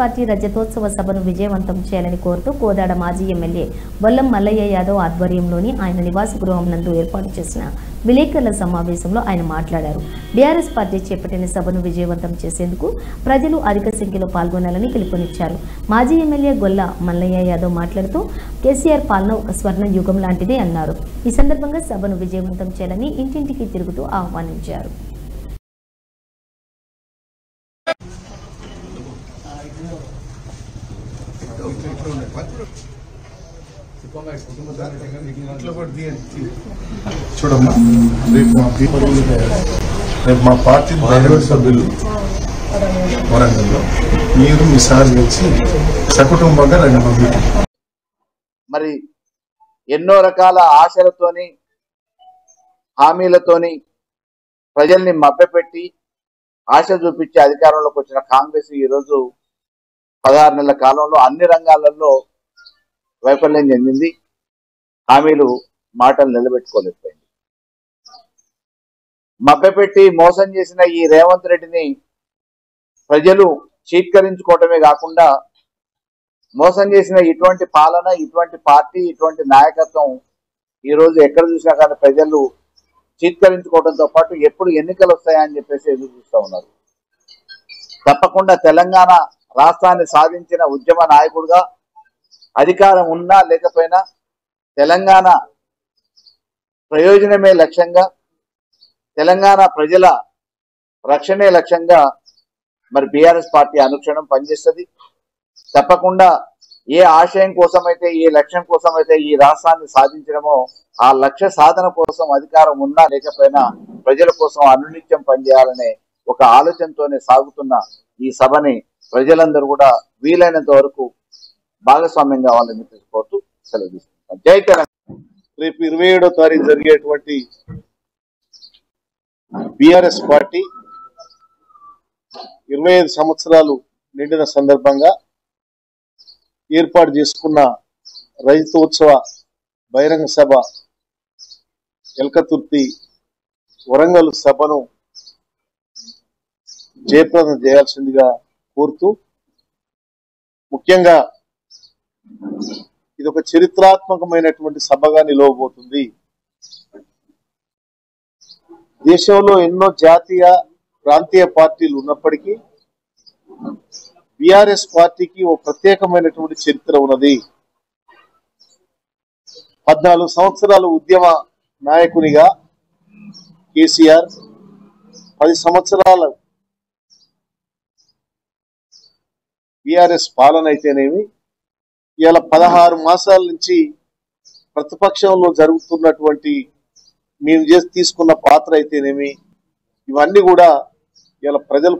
Party రజతోత్సవ సభను విజయవంతం చేయాలని కోరుతూ కోదాడ మాజీ ఎమ్మెల్యే బొల్లం మల్లయ్య యాదవ్ ఆధ్వర్యంలోని ఆయన నివాస గృహం నందు ఏర్పాటు చేసిన విలేకరుల సమావేశంలో ఆయన మాట్లాడారు. బీఆర్ఎస్ పార్టీ చేపట్టిన సభను విజయవంతం చేసేందుకు ప్రజలు అధిక సంఖ్యలో పాల్గొనాలని పిలుపునిచ్చారు. మాజీ ఎమ్మెల్యే గొల్ల మల్లయ్య యాదవ్ మాట్లాడుతూ కేసీఆర్ పాలన ఒక స్వర్ణ యుగం లాంటిదే అన్నారు. ఈ సందర్భంగా సభను విజయవంతం చేయాలని ఇంటింటికి తిరుగుతూ ఆహ్వానించారు. చూడమ్మా, రేపు మా పార్టీ బహిరంగ సభ్యులు వరంగల్లో మీరు మీ సార్ వచ్చి సకుటుంబంగా రండి. మరి ఎన్నో రకాల ఆశలతోని హామీలతోని ప్రజల్ని మభ్యపెట్టి ఆశ చూపించి అధికారంలోకి వచ్చిన కాంగ్రెస్ ఈరోజు 16 నెలల కాలంలో అన్ని రంగాలలో వైఫల్యం చెందింది. హామీలు మాటలు నిలబెట్టుకోలేకపోయింది. మభ్యపెట్టి మోసం చేసిన ఈ రేవంత్ రెడ్డిని ప్రజలు చీత్కరించుకోవటమే కాకుండా మోసం చేసిన ఇటువంటి పాలన, ఇటువంటి పార్టీ, ఇటువంటి నాయకత్వం ఈరోజు ఎక్కడ చూసినా కానీ ప్రజలు చీత్కరించుకోవడంతో పాటు ఎప్పుడు ఎన్నికలు వస్తాయని చెప్పేసి ఎదురు చూస్తూ ఉన్నారు. తప్పకుండా తెలంగాణ రాష్ట్రాన్ని సాధించిన ఉద్యమ నాయకుడిగా అధికారం ఉన్నా లేకపోయినా తెలంగాణ ప్రయోజనమే లక్ష్యంగా, తెలంగాణ ప్రజల రక్షణే లక్ష్యంగా మరి బీఆర్ఎస్ పార్టీ అనుక్షణం పనిచేస్తుంది. తప్పకుండా ఏ ఆశయం కోసమైతే, ఏ లక్ష్యం కోసమైతే ఈ రాష్ట్రాన్ని సాధించడమో ఆ లక్ష్య సాధన కోసం అధికారం ఉన్నా లేకపోయినా ప్రజల కోసం అనునిత్యం పనిచేయాలనే ఒక ఆలోచనతోనే సాగుతున్న ఈ సభని ప్రజలందరూ కూడా వీలైనంత వరకు భాగస్వామ్యం కావాలని కోరుతూ సెలవు తీసుకుంటాం. జై తెలంగాణ. రేపు 27వ తారీఖు జరిగేటువంటి బీఆర్ఎస్ పార్టీ 25 సంవత్సరాలు నిండిన సందర్భంగా ఏర్పాటు చేసుకున్న రజతోత్సవ బహిరంగ సభ ఎల్కతుర్తి వరంగల్ సభను జయప్రదం చేయాల్సిందిగా కోరుతూ, ముఖ్యంగా ఇది ఒక చరిత్రాత్మకమైనటువంటి సభగా నిలవబోతుంది. దేశంలో ఎన్నో జాతీయ ప్రాంతీయ పార్టీలు ఉన్నప్పటికీ బీఆర్ఎస్ పార్టీకి ఒక ప్రత్యేకమైనటువంటి చరిత్ర ఉన్నది. 14 సంవత్సరాలు ఉద్యమ నాయకునిగా కేసీఆర్, 10 సంవత్సరాల బీఆర్ఎస్ పాలన అయితేనేమి, ఇలా 16 మాసాల నుంచి ప్రతిపక్షంలో జరుగుతున్నటువంటి మేము తీసుకున్న పాత్ర అయితేనేమి, ఇవన్నీ కూడా ఇలా ప్రజలు